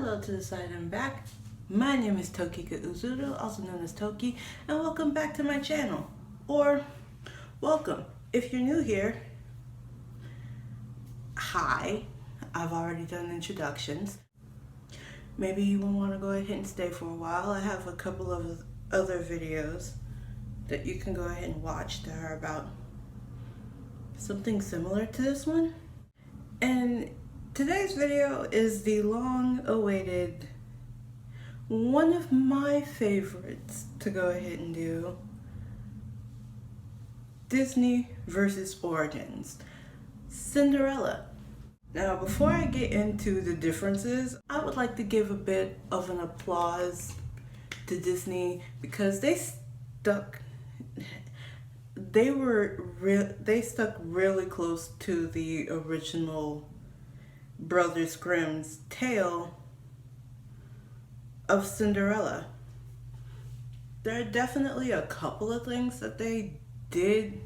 Hello to the side, I'm back. My name is Tokika Uzuru, also known as Toki, and welcome back to my channel. Or, welcome. If you're new here, hi. I've already done introductions. Maybe you will want to go ahead and stay for a while. I have a couple of other videos that you can go ahead and watch that are about something similar to this one. And today's video is the long-awaited, one of my favorites to go ahead and do, Disney versus Origins, Cinderella. Now, before I get into the differences, I would like to give a bit of an applause to Disney because they stuck really close to the original Brothers Grimm's tale of Cinderella. There are definitely a couple of things that they did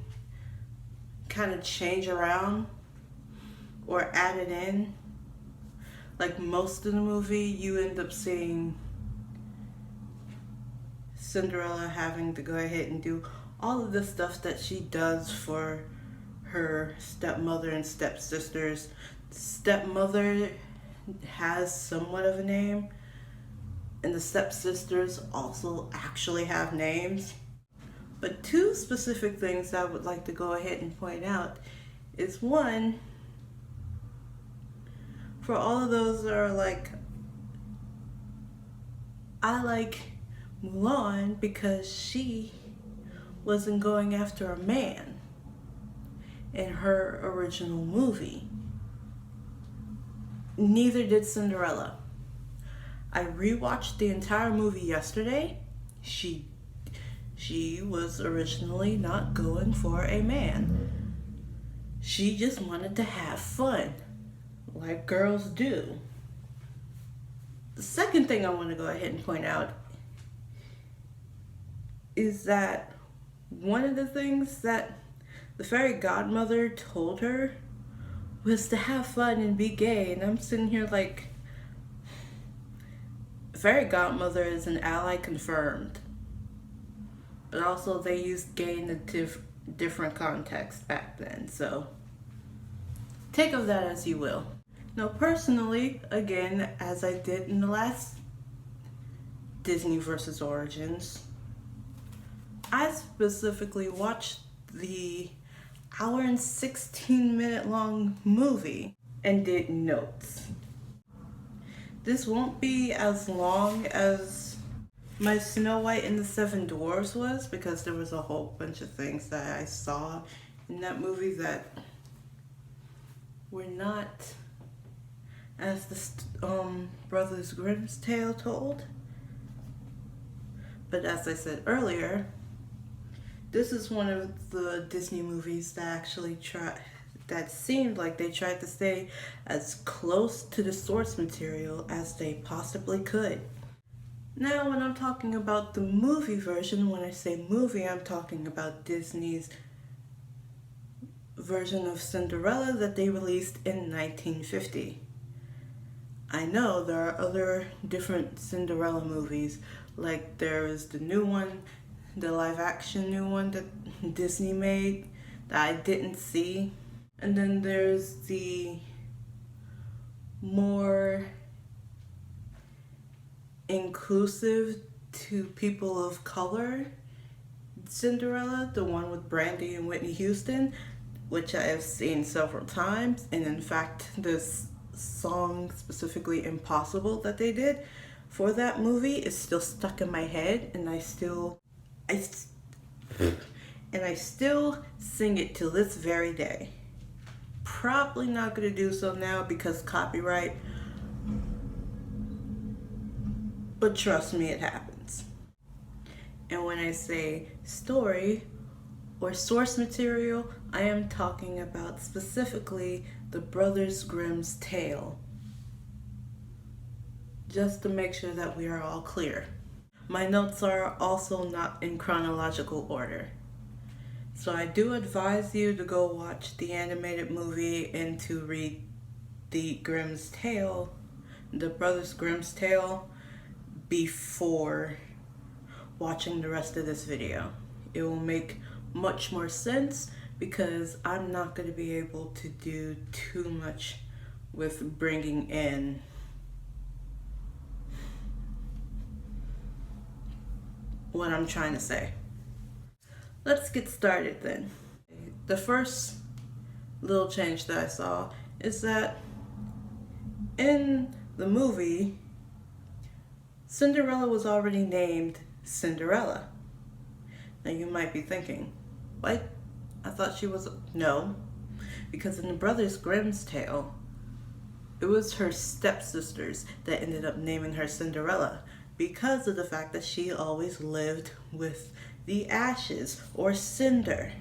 kind of change around or added in. Like most of the movie, you end up seeing Cinderella having to go ahead and do all of the stuff that she does for her stepmother and stepsisters. Stepmother has somewhat of a name, and the stepsisters also actually have names. But two specific things I would like to go ahead and point out is, one, for all of those that are like, I like Mulan because she wasn't going after a man in her original movie. Neither did Cinderella. I rewatched the entire movie yesterday. She was originally not going for a man. She just wanted to have fun, like girls do. The second thing I want to go ahead and point out is that one of the things that the fairy godmother told her was to have fun and be gay, and I'm sitting here like, fairy godmother is an ally confirmed, but also they used gay in a different context back then, so take of that as you will. Now personally, again, as I did in the last Disney versus Origins, I specifically watched the hour and 16-minute long movie and did notes. This won't be as long as my Snow White and the Seven Dwarfs was, because there was a whole bunch of things that I saw in that movie that were not as the Brothers Grimm's tale told. But as I said earlier, this is one of the Disney movies that seemed like they tried to stay as close to the source material as they possibly could. Now, when I'm talking about the movie version, when I say movie, I'm talking about Disney's version of Cinderella that they released in 1950. I know there are other different Cinderella movies, like there is the new one, the live action new one that Disney made that I didn't see. And then there's the more inclusive to people of color Cinderella, the one with Brandy and Whitney Houston, which I have seen several times. And in fact, this song, specifically Impossible, that they did for that movie is still stuck in my head, and I still sing it till this very day. Probably not gonna do so now because copyright, but trust me, it happens. And when I say story or source material, I am talking about specifically the Brothers Grimm's tale. Just to make sure that we are all clear. My notes are also not in chronological order. So I do advise you to go watch the animated movie and to read the Grimm's tale the Brothers Grimm's tale before watching the rest of this video. It will make much more sense because I'm not going to be able to do too much with bringing in what I'm trying to say. Let's get started then. The first little change that I saw is that in the movie, Cinderella was already named Cinderella. Now you might be thinking, what? I thought she was... No, because in the Brothers Grimm's tale, it was her stepsisters that ended up naming her Cinderella because of the fact that she always lived with the ashes or cinder.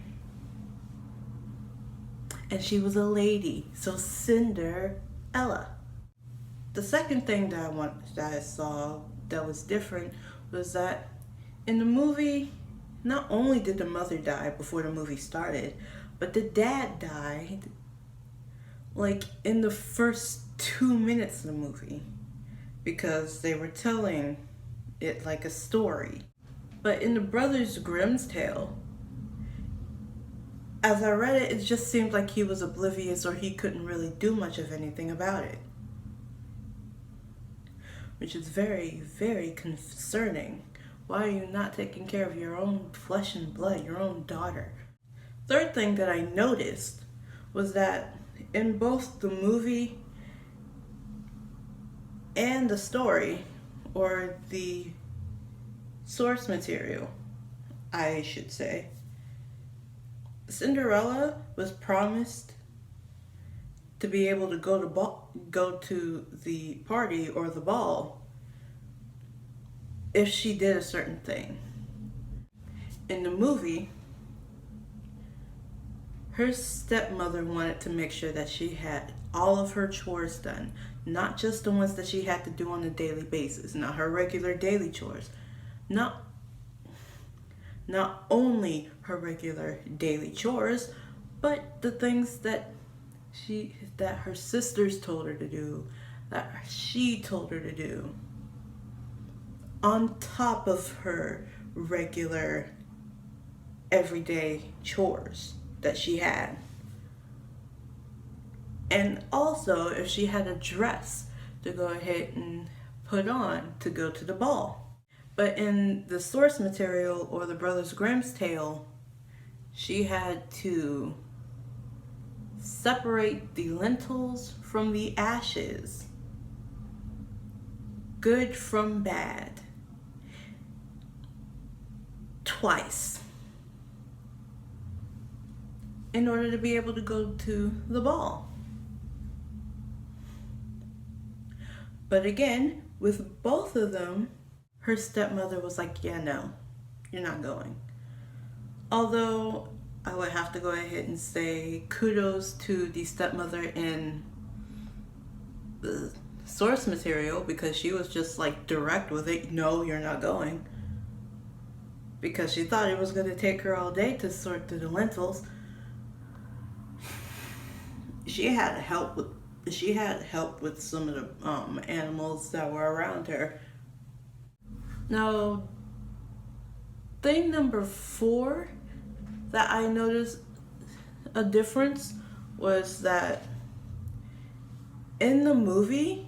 And she was a lady, so Cinderella. The second thing that I saw that was different was that in the movie, not only did the mother die before the movie started, but the dad died like in the first 2 minutes of the movie because they were telling it like a story. But in the Brothers Grimm's tale, as I read it, it just seemed like he was oblivious or he couldn't really do much of anything about it. Which is very, very concerning. Why are you not taking care of your own flesh and blood, your own daughter? Third thing that I noticed was that in both the movie and the story, or the source material, I should say, Cinderella was promised to be able to go to the party or the ball if she did a certain thing. In the movie, her stepmother wanted to make sure that she had all of her chores done, not just the ones that she had to do on a daily basis, not her regular daily chores, not only her regular daily chores, but the things that her sisters told her to do, that she told her to do, on top of her regular everyday chores that she had. And also if she had a dress to go ahead and put on to go to the ball. But in the source material or the Brothers Grimm's tale, she had to separate the lentils from the ashes, good from bad, twice, in order to be able to go to the ball. But again, with both of them, her stepmother was like, yeah, no, you're not going. Although I would have to go ahead and say kudos to the stepmother in the source material, because she was just like direct with it. No, you're not going. Because she thought it was going to take her all day to sort through the lentils. She had help with some of the animals that were around her. Now, thing number 4 that I noticed a difference was that in the movie,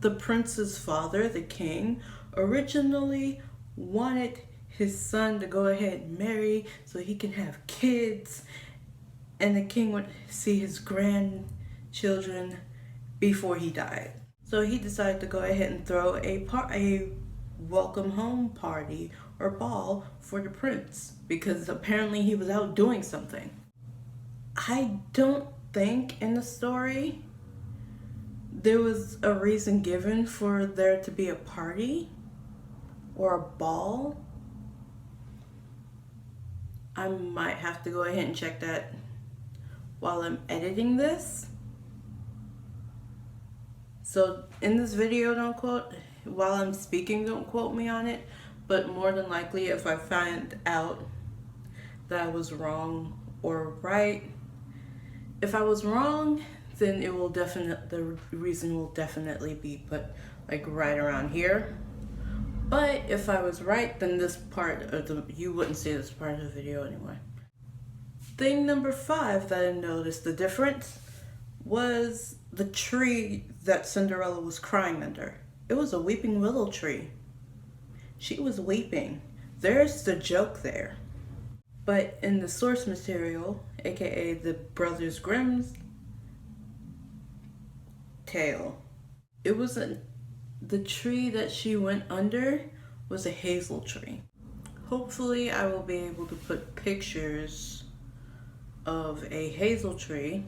the prince's father, the king, originally wanted his son to go ahead and marry so he can have kids, and the king would see his grandchildren before he died. So he decided to go ahead and throw a welcome home party or ball for the prince because apparently he was out doing something. I don't think in the story there was a reason given for there to be a party or a ball. I might have to go ahead and check that while I'm editing this. So in this video, while I'm speaking, don't quote me on it, but more than likely if I find out that I was wrong or right, if I was wrong, then the reason will definitely be put like right around here. But if I was right, then this part of you wouldn't see this part of the video anyway. Thing number 5 that I noticed the difference was the tree that Cinderella was crying under. It was a weeping willow tree. She was weeping. There's the joke there. But in the source material, aka the Brothers Grimm's tale, the tree that she went under was a hazel tree. Hopefully I will be able to put pictures of a hazel tree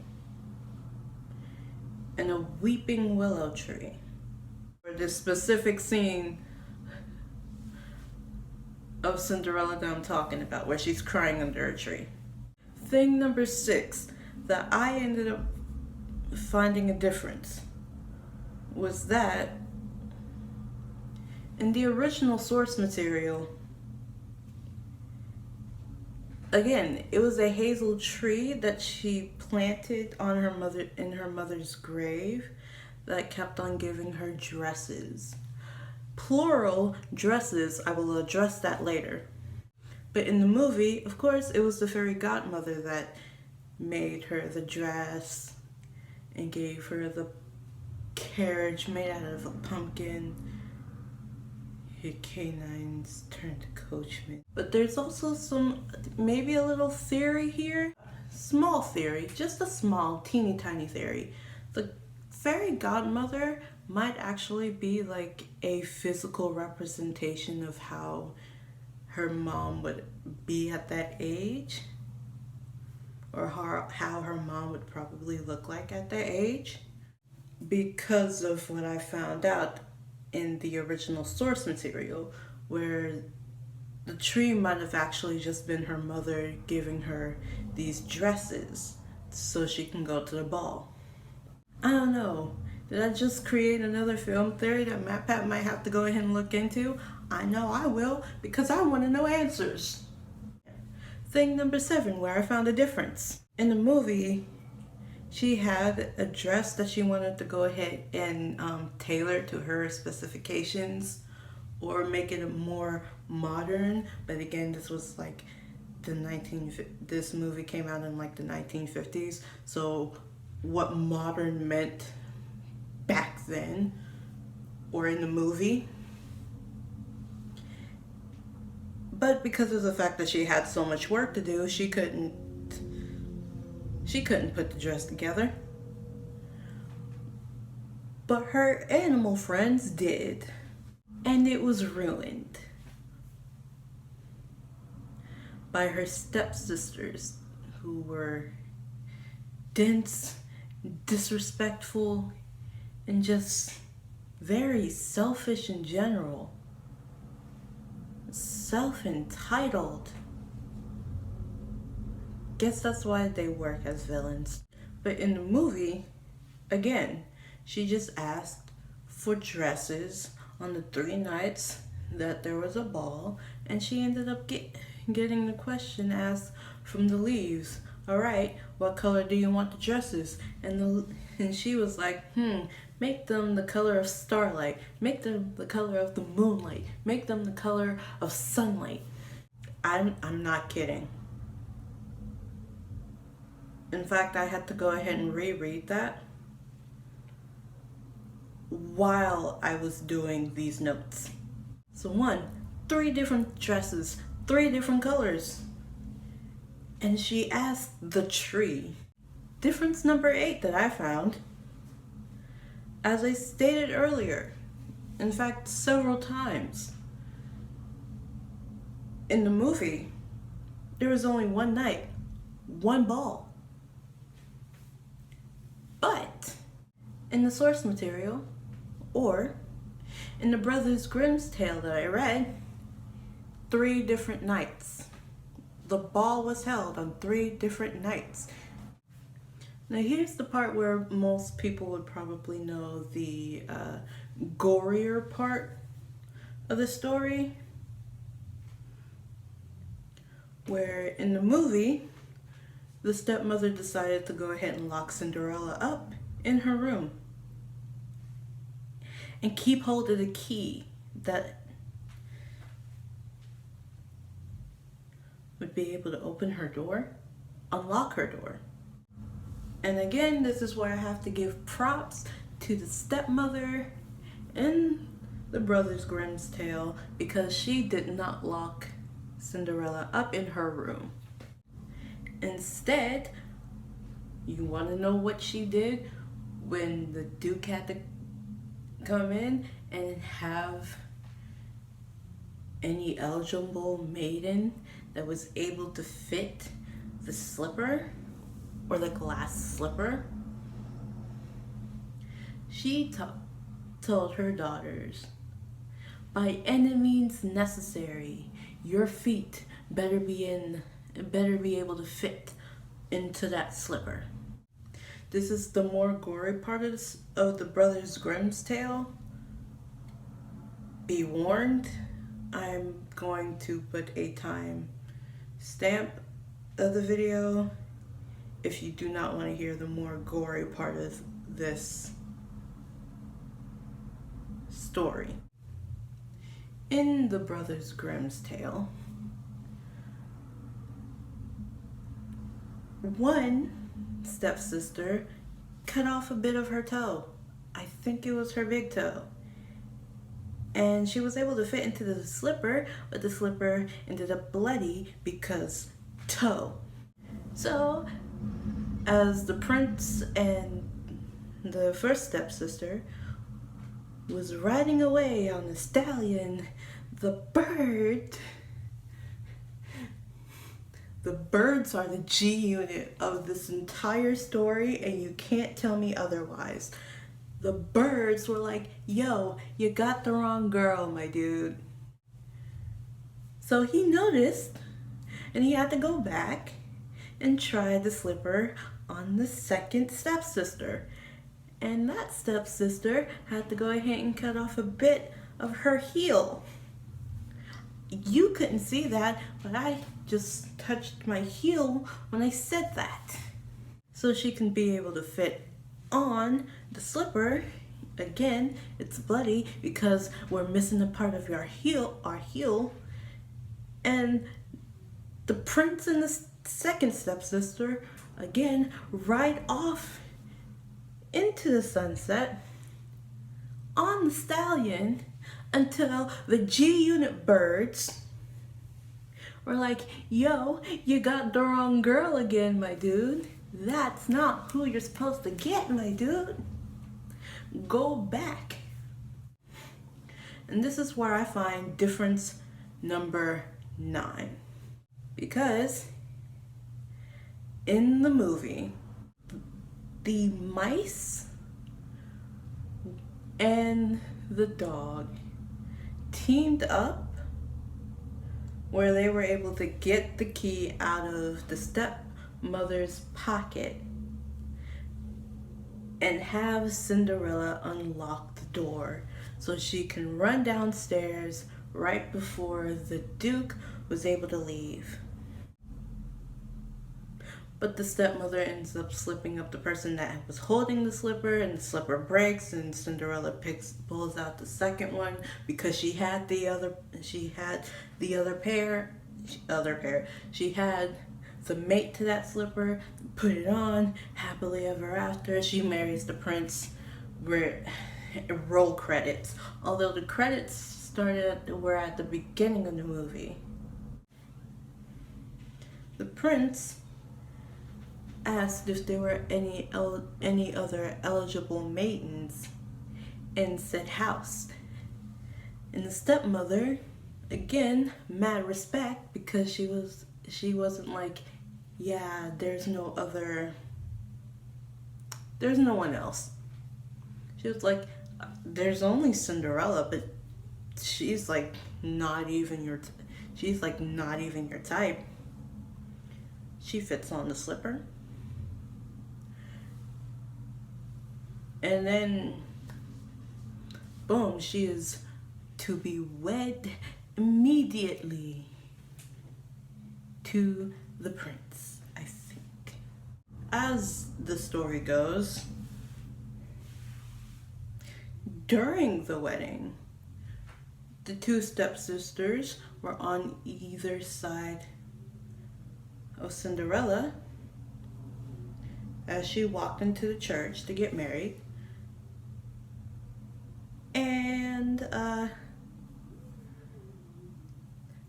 and a weeping willow tree for this specific scene of Cinderella that I'm talking about, where she's crying under a tree. Thing number 6 that I ended up finding a difference was that in the original source material, again, it was a hazel tree that she planted on in her mother's grave that kept on giving her dresses. Plural dresses, I will address that later. But in the movie, of course, it was the fairy godmother that made her the dress and gave her the carriage made out of a pumpkin. Her canines turned to coachmen. But there's also maybe a little theory here. Small theory, just a small, teeny tiny theory. The fairy godmother might actually be like a physical representation of how her mom would be at that age, or how her mom would probably look like at that age, because of what I found out in the original source material, where the tree might have actually just been her mother giving her these dresses so she can go to the ball. I don't know. Did I just create another film theory that MatPat might have to go ahead and look into? I know I will, because I want to know answers. Thing number 7, where I found a difference. In the movie, she had a dress that she wanted to go ahead and tailor to her specifications or make it more modern. But again, this was like this movie came out in like the 1950s. So what modern meant back then or in the movie. But because of the fact that she had so much work to do, she couldn't put the dress together. But her animal friends did. And it was ruined by her stepsisters, who were dense, disrespectful, and just very selfish in general. Self-entitled. Guess that's why they work as villains. But in the movie, again, she just asked for dresses on the 3 nights that there was a ball, and she ended up getting the question asked from the leaves. All right, what color do you want the dresses? And she was like, make them the color of starlight, make them the color of the moonlight, make them the color of sunlight. I'm not kidding. In fact, I had to go ahead and reread that while I was doing these notes. So 3 different dresses, 3 different colors. And she asked the tree. Difference number 8 that I found, as I stated earlier, in fact several times, in the movie, there was only 1 night, 1 ball. But in the source material, or in the Brothers Grimm's tale that I read, 3 different nights. The ball was held on 3 different nights. Now here's the part where most people would probably know the gorier part of the story, where in the movie, the stepmother decided to go ahead and lock Cinderella up in her room and keep hold of the key that would be able to open her door, unlock her door. And again, this is where I have to give props to the stepmother in the Brothers Grimm's tale, because she did not lock Cinderella up in her room. Instead, you want to know what she did when the Duke had to come in and have any eligible maiden that was able to fit the slipper or the glass slipper? She told her daughters, by any means necessary, your feet better be able to fit into that slipper. This is the more gory part of the Brothers Grimm's tale. Be warned, I'm going to put a time stamp of the video if you do not want to hear the more gory part of this story. In the Brothers Grimm's tale, one stepsister cut off a bit of her toe. I think it was her big toe. And she was able to fit into the slipper, but the slipper ended up bloody because toe. So, as the prince and the first stepsister was riding away on the stallion, the birds are the G unit of this entire story, and you can't tell me otherwise. The birds were like, yo, you got the wrong girl, my dude. So he noticed, and he had to go back and try the slipper on the second stepsister. And that stepsister had to go ahead and cut off a bit of her heel. You couldn't see that, but I just touched my heel when I said that. So she can be able to fit on the slipper. Again, it's bloody because we're missing a part of our heel. And the prince and the second stepsister, again, ride off into the sunset on the stallion until the G-unit birds were like, yo, you got the wrong girl again, my dude. That's not who you're supposed to get, my dude. Go back. And this is where I find difference number 9. Because in the movie, the mice and the dog teamed up where they were able to get the key out of the stepmother's pocket and have Cinderella unlock the door so she can run downstairs right before the Duke was able to leave. But the stepmother ends up slipping up the person that was holding the slipper, and the slipper breaks, and Cinderella pulls out the second one because she had the other pair. She had the mate to that slipper, put it on, happily ever after. She marries the prince. Roll credits. Although the credits were at the beginning of the movie. The prince asked if there were any other eligible maidens in said house. And the stepmother, again, mad respect, because she wasn't like, yeah, there's no one else. She was like, there's only Cinderella, but she's like not even your type. She fits on the slipper. And then, boom, she is to be wed immediately to the prince, I think. As the story goes, during the wedding, the two stepsisters were on either side of Cinderella as she walked into the church to get married. And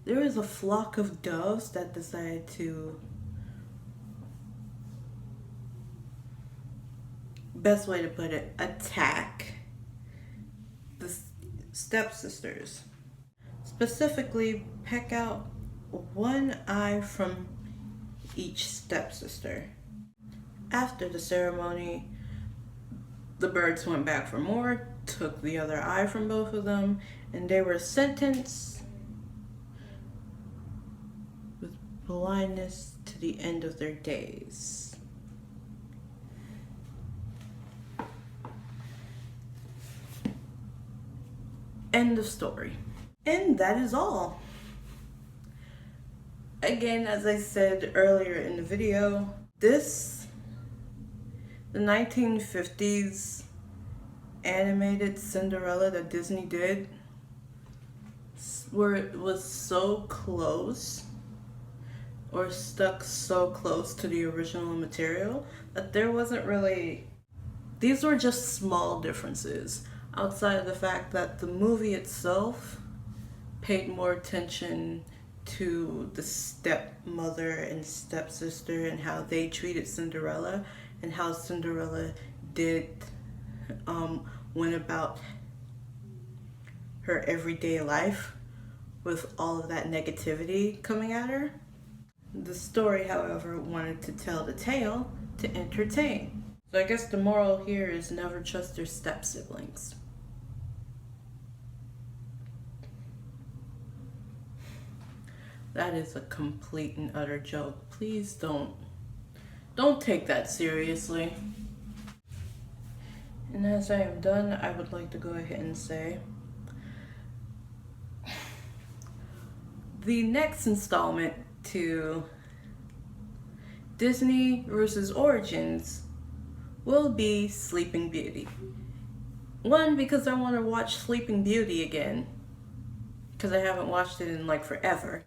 there was a flock of doves that decided to, best way to put it, attack the stepsisters. Specifically, peck out one eye from each stepsister. After the ceremony, the birds went back for more, took the other eye from both of them, and they were sentenced with blindness to the end of their days. End of story. And that is all. Again, as I said earlier in the video, the 1950s animated Cinderella that Disney did, where it was so close or stuck so close to the original material that there wasn't really, these were just small differences outside of the fact that the movie itself paid more attention to the stepmother and stepsister and how they treated Cinderella and how Cinderella went about her everyday life with all of that negativity coming at her. The story, however, wanted to tell the tale to entertain. So I guess the moral here is never trust your step-siblings. That is a complete and utter joke. Please don't take that seriously. And as I am done, I would like to go ahead and say the next installment to Disney versus Origins will be Sleeping Beauty. One, because I want to watch Sleeping Beauty again, because I haven't watched it in like forever.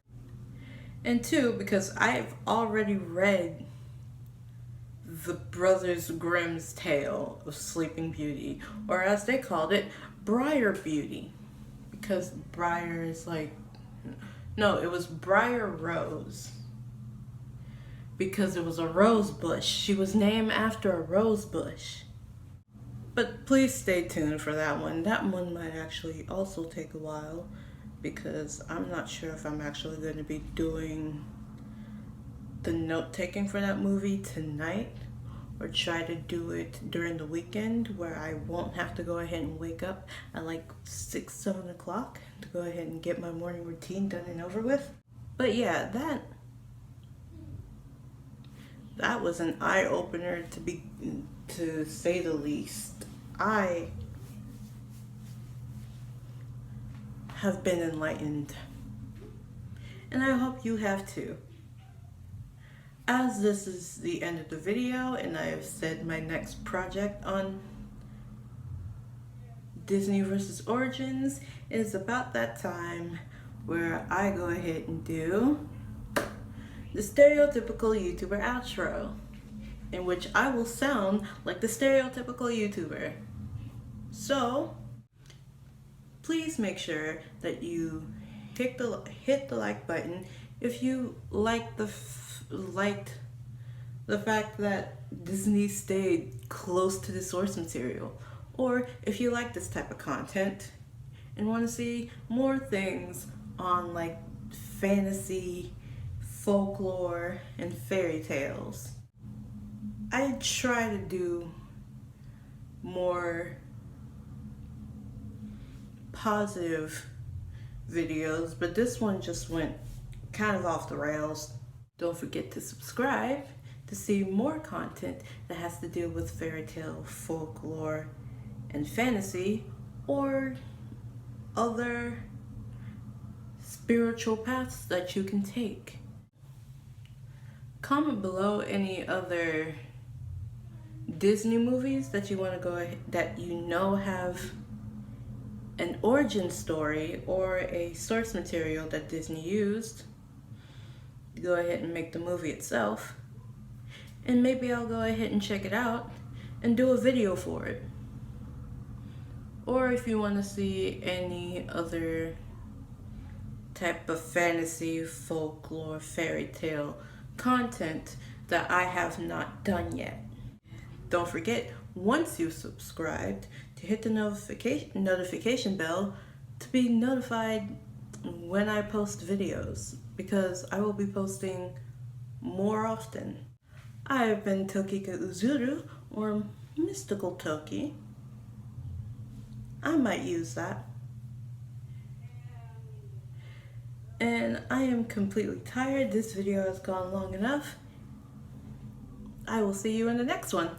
And two, because I've already read the Brothers Grimm's tale of Sleeping Beauty, or as they called it, Briar Beauty. Because Briar is like, no, it was Briar Rose. Because it was a rose bush. She was named after a rose bush. But please stay tuned for that one. That one might actually also take a while, because I'm not sure if I'm actually going to be doing the note-taking for that movie tonight, or try to do it during the weekend where I won't have to go ahead and wake up at like 6, 7 o'clock to go ahead and get my morning routine done and over with. But yeah, that was an eye-opener to say the least. I have been enlightened, and I hope you have too. As this is the end of the video and I have said my next project on Disney vs. Origins, it is about that time where I go ahead and do the stereotypical YouTuber outro, in which I will sound like the stereotypical YouTuber. So please make sure that you hit the like button if you liked the fact that Disney stayed close to the source material, or if you like this type of content and want to see more things on like fantasy, folklore, and fairy tales. I try to do more positive videos, but this one just went kind of off the rails. Don't forget to subscribe to see more content that has to do with fairy tale, folklore, and fantasy, or other spiritual paths that you can take. Comment below any other Disney movies that you want to that you know have an origin story or a source material that Disney used, go ahead and make the movie itself, and maybe I'll go ahead and check it out and do a video for it. Or if you want to see any other type of fantasy, folklore, fairy tale content that I have not done yet. Don't forget, once you've subscribed, to hit the notification bell to be notified when I post videos, because I will be posting more often. I have been Tokika Uzuru, or Mystical Toki. I might use that. And I am completely tired. This video has gone long enough. I will see you in the next one.